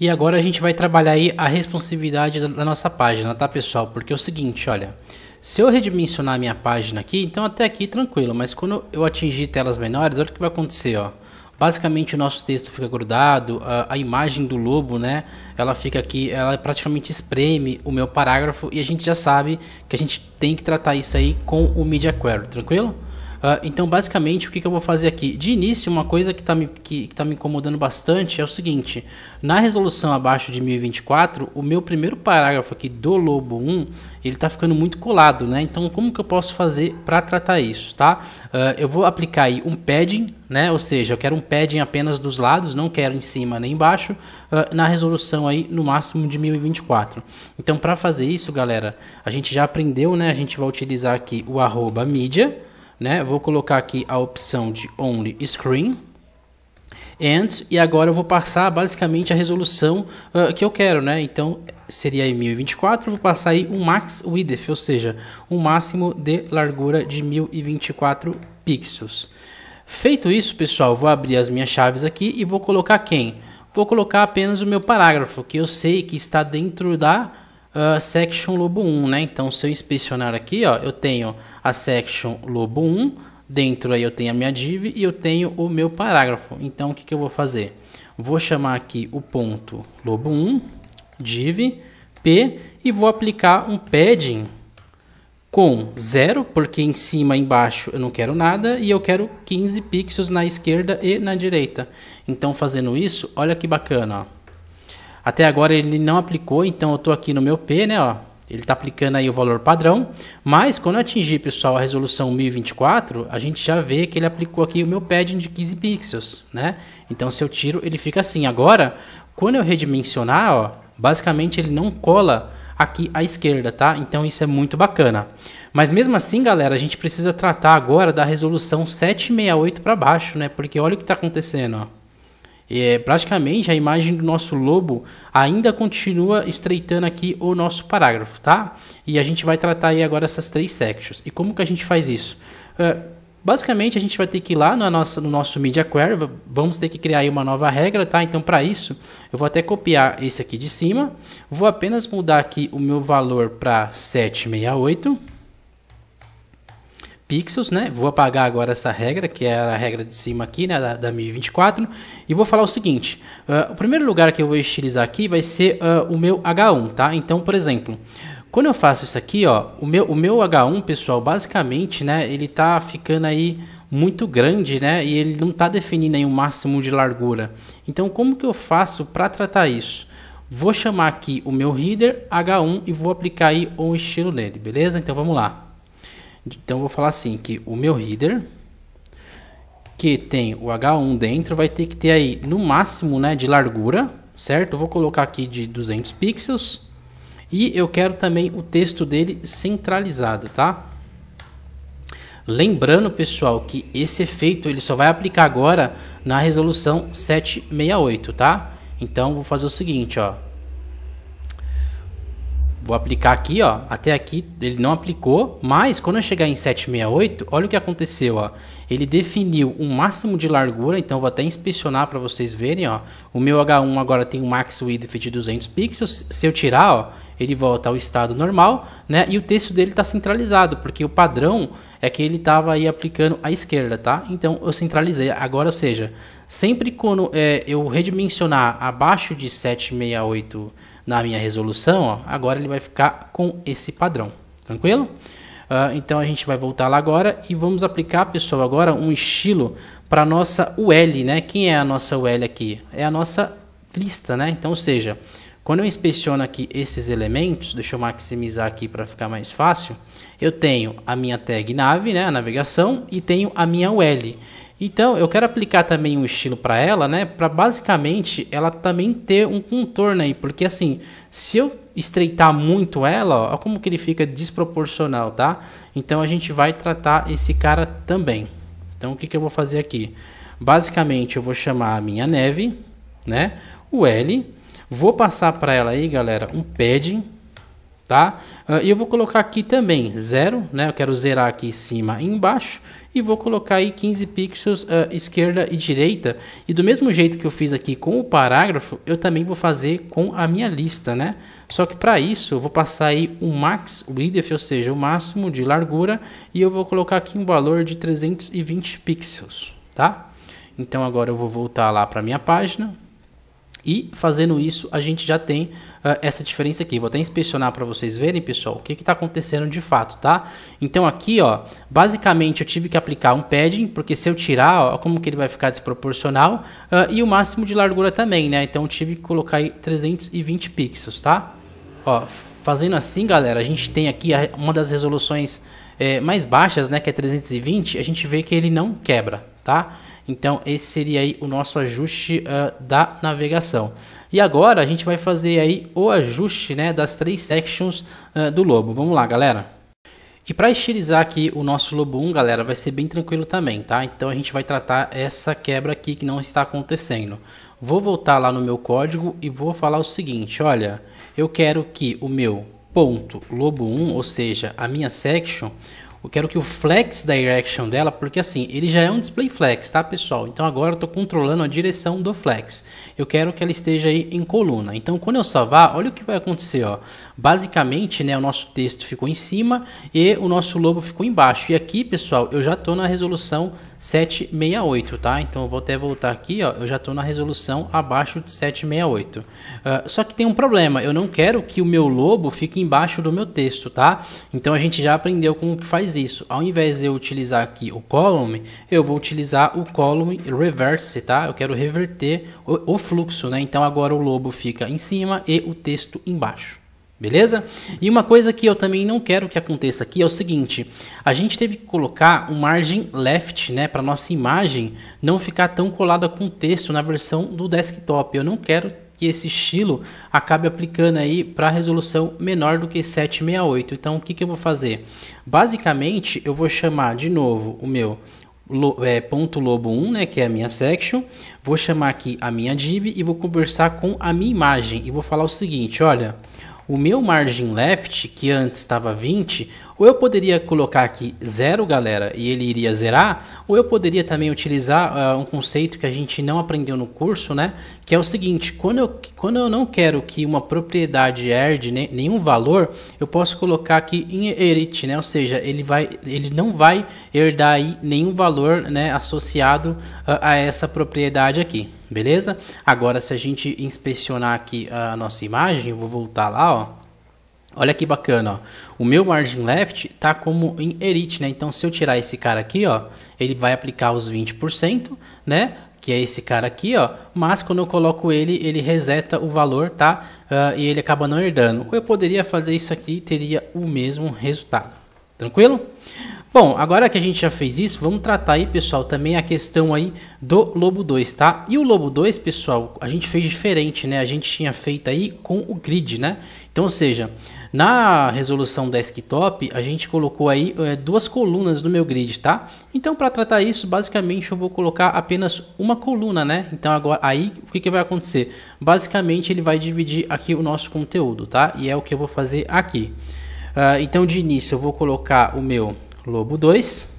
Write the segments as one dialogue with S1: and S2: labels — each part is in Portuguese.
S1: E agora a gente vai trabalhar aí a responsividade da nossa página, tá pessoal? Porque é o seguinte, olha, se eu redimensionar a minha página aqui, então até aqui tranquilo, mas quando eu atingir telas menores, olha o que vai acontecer, ó. Basicamente o nosso texto fica grudado, a imagem do lobo, né, ela fica aqui, ela praticamente espreme o meu parágrafo e a gente já sabe que a gente tem que tratar isso aí com o Media Query, tranquilo? Então basicamente o que eu vou fazer aqui? De início, uma coisa que tá me incomodando bastante é o seguinte: na resolução abaixo de 1024, o meu primeiro parágrafo aqui do Lobo 1, ele tá ficando muito colado, né? Então como que eu posso fazer para tratar isso, tá? Eu vou aplicar aí um padding, né? Ou seja, eu quero um padding apenas dos lados, não quero em cima nem embaixo, na resolução aí no máximo de 1024. Então para fazer isso, galera, a gente já aprendeu, né? A gente vai utilizar aqui o @media, né? Vou colocar aqui a opção de Only Screen e agora eu vou passar basicamente a resolução que eu quero, né? Então seria aí 1024, vou passar aí um Max Width, ou seja, um máximo de largura de 1024 pixels. Feito isso, pessoal, vou abrir as minhas chaves aqui e vou colocar quem? Vou colocar apenas o meu parágrafo, que eu sei que está dentro da section Lobo 1, né? Então se eu inspecionar aqui, ó, eu tenho a section Lobo 1, dentro aí eu tenho a minha div e eu tenho o meu parágrafo. Então o que eu vou fazer? Vou chamar aqui o ponto Lobo 1 div p e vou aplicar um padding com 0, porque em cima e embaixo eu não quero nada e eu quero 15 pixels na esquerda e na direita. Então fazendo isso, olha que bacana, ó. Até agora ele não aplicou, então eu estou aqui no meu P, né? Ó, ele está aplicando aí o valor padrão, mas quando eu atingir, pessoal, a resolução 1024, a gente já vê que ele aplicou aqui o meu padding de 15 pixels, né? Então se eu tiro, ele fica assim. Agora, quando eu redimensionar, ó, basicamente ele não cola aqui à esquerda, tá? Então isso é muito bacana. Mas mesmo assim, galera, a gente precisa tratar agora da resolução 768 para baixo, né? Porque olha o que está acontecendo, ó. Praticamente a imagem do nosso lobo ainda continua estreitando aqui o nosso parágrafo, tá? E a gente vai tratar aí agora essas três sections. E como que a gente faz isso? Basicamente a gente vai ter que ir lá no nosso Media Query, vamos ter que criar aí uma nova regra, tá? Então para isso eu vou até copiar esse aqui de cima, vou apenas mudar aqui o meu valor para 768 pixels, né? Vou apagar agora essa regra, que é a regra de cima aqui, né, da 1024, e vou falar o seguinte: o primeiro lugar que eu vou estilizar aqui vai ser o meu H1, tá? Então, por exemplo, quando eu faço isso aqui, ó, o meu H1, pessoal, basicamente, né, ele tá ficando aí muito grande, né, e ele não tá definindo aí um máximo de largura. Então, como que eu faço para tratar isso? Vou chamar aqui o meu header H1 e vou aplicar aí um estilo nele, beleza? Então, vamos lá. Então eu vou falar assim, que o meu header, que tem o H1 dentro, vai ter que ter aí no máximo, né, de largura, certo? Eu vou colocar aqui de 200 pixels e eu quero também o texto dele centralizado, tá? Lembrando, pessoal, que esse efeito ele só vai aplicar agora na resolução 768, tá? Então vou fazer o seguinte, ó. Vou aplicar aqui, ó, até aqui ele não aplicou, mas quando eu chegar em 768, olha o que aconteceu, ó. Ele definiu um máximo de largura, então vou até inspecionar para vocês verem, ó. O meu H1 agora tem um max width de 200 pixels, se eu tirar, ó, ele volta ao estado normal, né? E o texto dele está centralizado, porque o padrão é que ele estava aí aplicando à esquerda, tá? Então eu centralizei agora, ou seja, sempre quando eu redimensionar abaixo de 768 na minha resolução, ó, agora ele vai ficar com esse padrão, tranquilo? Então a gente vai voltar lá agora e vamos aplicar, pessoal, agora um estilo para nossa UL, né? Quem é a nossa UL aqui? É a nossa lista, né? Então, ou seja, quando eu inspeciono aqui esses elementos, deixa eu maximizar aqui para ficar mais fácil, eu tenho a minha tag nav, né, a navegação, e tenho a minha UL. Então, eu quero aplicar também um estilo para ela, né, para basicamente ela também ter um contorno aí, porque assim, se eu estreitar muito ela, ó, como que ele fica desproporcional, tá? Então, a gente vai tratar esse cara também. Então, o que eu vou fazer aqui? Basicamente, eu vou chamar a minha neve, né, o L, vou passar para ela aí, galera, um padding, tá? E eu vou colocar aqui também 0, né? Eu quero zerar aqui em cima e embaixo. E vou colocar aí 15 pixels esquerda e direita. E do mesmo jeito que eu fiz aqui com o parágrafo, eu também vou fazer com a minha lista, né? Só que para isso eu vou passar aí o max width, ou seja, o máximo de largura. E eu vou colocar aqui um valor de 320 pixels, tá? Então agora eu vou voltar lá para minha página. E fazendo isso, a gente já tem essa diferença aqui. Vou até inspecionar para vocês verem, pessoal, o que está acontecendo de fato, tá? Então aqui, ó, basicamente eu tive que aplicar um padding, porque se eu tirar, ó, como que ele vai ficar desproporcional, e o máximo de largura também, né? Então eu tive que colocar aí 320 pixels, tá? Ó, fazendo assim, galera, a gente tem aqui uma das resoluções mais baixas, né, que é 320, a gente vê que ele não quebra, tá? Então esse seria aí o nosso ajuste da navegação. E agora a gente vai fazer aí o ajuste, né, das 3 sections do lobo. Vamos lá, galera. E para estilizar aqui o nosso lobo 1, galera, vai ser bem tranquilo também, tá? Então a gente vai tratar essa quebra aqui que não está acontecendo. Vou voltar lá no meu código e vou falar o seguinte, olha, eu quero que o meu ponto lobo 1, ou seja, a minha section, eu quero que o flex direction dela, porque assim, ele já é um display flex, tá, pessoal? Então agora eu estou controlando a direção do flex. Eu quero que ela esteja aí em coluna. Então quando eu salvar, olha o que vai acontecer, ó. Basicamente, né, o nosso texto ficou em cima e o nosso lobo ficou embaixo. E aqui, pessoal, eu já estou na resolução 768, tá? Então eu vou até voltar aqui, ó. Eu já estou na resolução abaixo de 768. Só que tem um problema, eu não quero que o meu lobo fique embaixo do meu texto, tá? Então a gente já aprendeu como que faz isso. Ao invés de eu utilizar aqui o column, eu vou utilizar o column reverse, tá? Eu quero reverter o fluxo, né? Então agora o lobo fica em cima e o texto embaixo. Beleza? E uma coisa que eu também não quero que aconteça aqui é o seguinte, a gente teve que colocar um margin left, né, para nossa imagem não ficar tão colada com o texto na versão do desktop. Eu não quero que esse estilo acabe aplicando aí para resolução menor do que 768. Então o que eu vou fazer? Basicamente eu vou chamar de novo o meu ponto lobo 1, né, que é a minha section, vou chamar aqui a minha div e vou conversar com a minha imagem e vou falar o seguinte, olha, o meu margin left, que antes estava 20, ou eu poderia colocar aqui 0, galera, e ele iria zerar, ou eu poderia também utilizar um conceito que a gente não aprendeu no curso, né? Que é o seguinte, quando eu não quero que uma propriedade herde nenhum valor, eu posso colocar aqui em inherit, né? Ou seja, ele não vai herdar aí nenhum valor, né, associado a essa propriedade aqui. Beleza? Agora, se a gente inspecionar aqui a nossa imagem, eu vou voltar lá, ó. Olha que bacana, ó. O meu margin left tá como em inherit, né? Então, se eu tirar esse cara aqui, ó, ele vai aplicar os 20%, né? Que é esse cara aqui, ó. Mas quando eu coloco ele reseta o valor, tá? E ele acaba não herdando. Ou eu poderia fazer isso aqui e teria o mesmo resultado. Tranquilo? Bom, agora que a gente já fez isso, vamos tratar aí, pessoal, também a questão aí do Lobo 2, tá? E o Lobo 2, pessoal, a gente fez diferente, né? A gente tinha feito aí com o grid, né? Então, ou seja, na resolução desktop, a gente colocou aí 2 colunas no meu grid, tá? Então, para tratar isso, basicamente, eu vou colocar apenas uma coluna, né? Então, agora, aí, o que vai acontecer? Basicamente, ele vai dividir aqui o nosso conteúdo, tá? E é o que eu vou fazer aqui. Então, de início, eu vou colocar o meu Lobo 2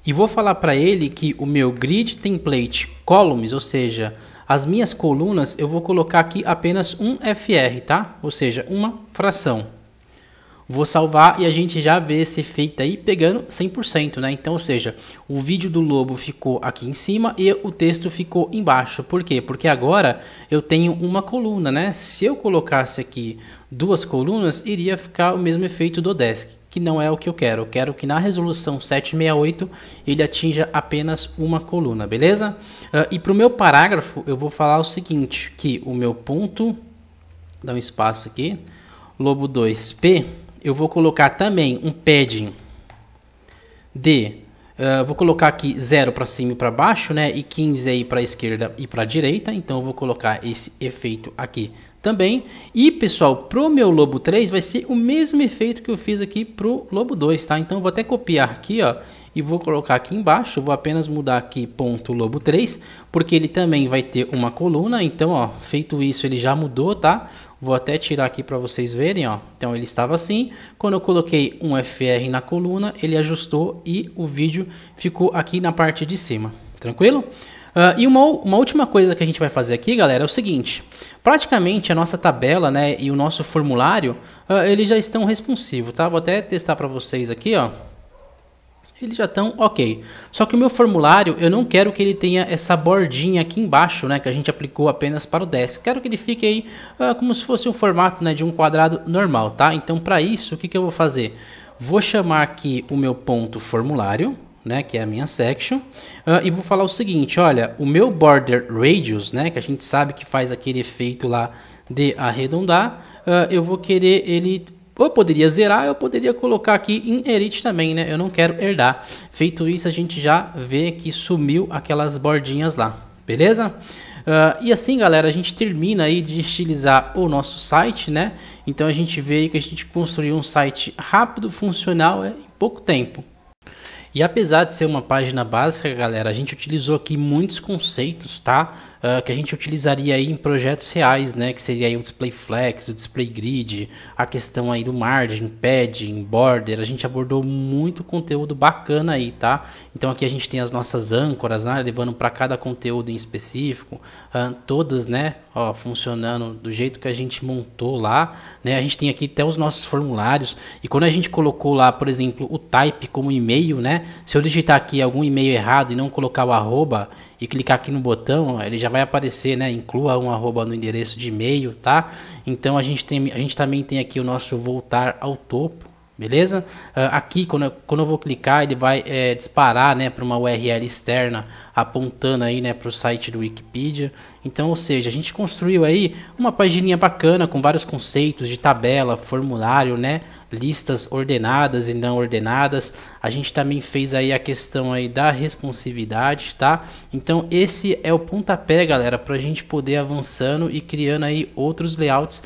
S1: e vou falar para ele que o meu grid template columns, ou seja, as minhas colunas, eu vou colocar aqui apenas um FR, tá? Ou seja, uma fração. Vou salvar e a gente já vê esse efeito aí pegando 100%, né? Então, ou seja, o vídeo do lobo ficou aqui em cima e o texto ficou embaixo. Por quê? Porque agora eu tenho uma coluna, né? Se eu colocasse aqui 2 colunas, iria ficar o mesmo efeito do desk, que não é o que eu quero. Eu quero que na resolução 768 ele atinja apenas uma coluna, beleza? E para o meu parágrafo eu vou falar o seguinte, que o meu ponto, dá um espaço aqui, Lobo 2P, eu vou colocar também um padding de, vou colocar aqui 0 para cima e para baixo, né? E 15 aí para a esquerda e para a direita. Então eu vou colocar esse efeito aqui também. E pessoal, pro meu Lobo 3 vai ser o mesmo efeito que eu fiz aqui pro Lobo 2, tá? Então eu vou até copiar aqui, ó, e vou colocar aqui embaixo. Vou apenas mudar aqui ponto lobo 3, porque ele também vai ter uma coluna. Então, ó, feito isso, ele já mudou, tá? Vou até tirar aqui para vocês verem, ó. Então ele estava assim. Quando eu coloquei um FR na coluna, ele ajustou e o vídeo ficou aqui na parte de cima. Tranquilo? E uma última coisa que a gente vai fazer aqui, galera, é o seguinte. Praticamente a nossa tabela, né, e o nosso formulário, eles já estão responsivos, tá? Vou até testar para vocês aqui, ó. Eles já estão ok. Só que o meu formulário, eu não quero que ele tenha essa bordinha aqui embaixo, né, que a gente aplicou apenas para o desk. Quero que ele fique aí como se fosse um formato, né, de um quadrado normal, tá? Então, para isso, o que eu vou fazer? Vou chamar aqui o meu ponto formulário, né, que é a minha section, e vou falar o seguinte, olha, o meu border radius, né, que a gente sabe que faz aquele efeito lá de arredondar, eu vou querer ele... Eu poderia zerar, eu poderia colocar aqui em Elite também, né? Eu não quero herdar. Feito isso, a gente já vê que sumiu aquelas bordinhas lá, beleza? E assim, galera, a gente termina aí de estilizar o nosso site, né? Então a gente vê aí que a gente construiu um site rápido, funcional, em pouco tempo. E apesar de ser uma página básica, galera, a gente utilizou aqui muitos conceitos, tá? Que a gente utilizaria aí em projetos reais, né? Que seria aí o display flex, o display grid, a questão aí do margin, padding, border. A gente abordou muito conteúdo bacana aí, tá? Então aqui a gente tem as nossas âncoras, né? Levando para cada conteúdo em específico, todas, né? Ó, funcionando do jeito que a gente montou lá, né? A gente tem aqui até os nossos formulários. E quando a gente colocou lá, por exemplo, o type como e-mail, né? Se eu digitar aqui algum e-mail errado e não colocar o arroba e clicar aqui no botão, ele já vai aparecer, né? Inclua um arroba no endereço de e-mail, tá? Então a gente também tem aqui o nosso voltar ao topo, beleza? Aqui quando eu vou clicar, ele vai disparar, né, para uma URL externa apontando aí, né, para o site do Wikipedia. Então, ou seja, a gente construiu aí uma pagininha bacana com vários conceitos de tabela, formulário, né, listas ordenadas e não ordenadas. A gente também fez aí a questão aí da responsividade, tá? Então esse é o pontapé, galera, para a gente poder avançando e criando aí outros layouts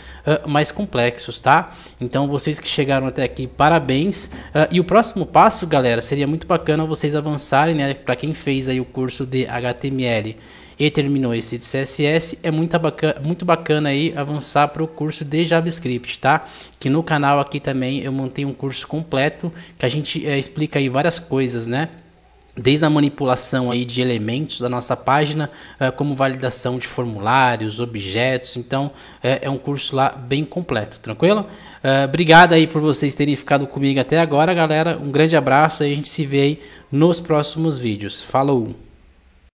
S1: mais complexos, tá? Então vocês que chegaram até aqui, parabéns. E o próximo passo, galera, seria muito bacana vocês avançarem, né? Para quem fez aí o curso de HTML e terminou esse de CSS, é muito bacana aí avançar para o curso de JavaScript, tá? Que no canal aqui também eu montei um curso completo que a gente explica aí várias coisas, né? Desde a manipulação aí de elementos da nossa página, como validação de formulários, objetos. Então é um curso lá bem completo, tranquilo? Obrigado aí por vocês terem ficado comigo até agora, galera. Um grande abraço e a gente se vê aí nos próximos vídeos. Falou!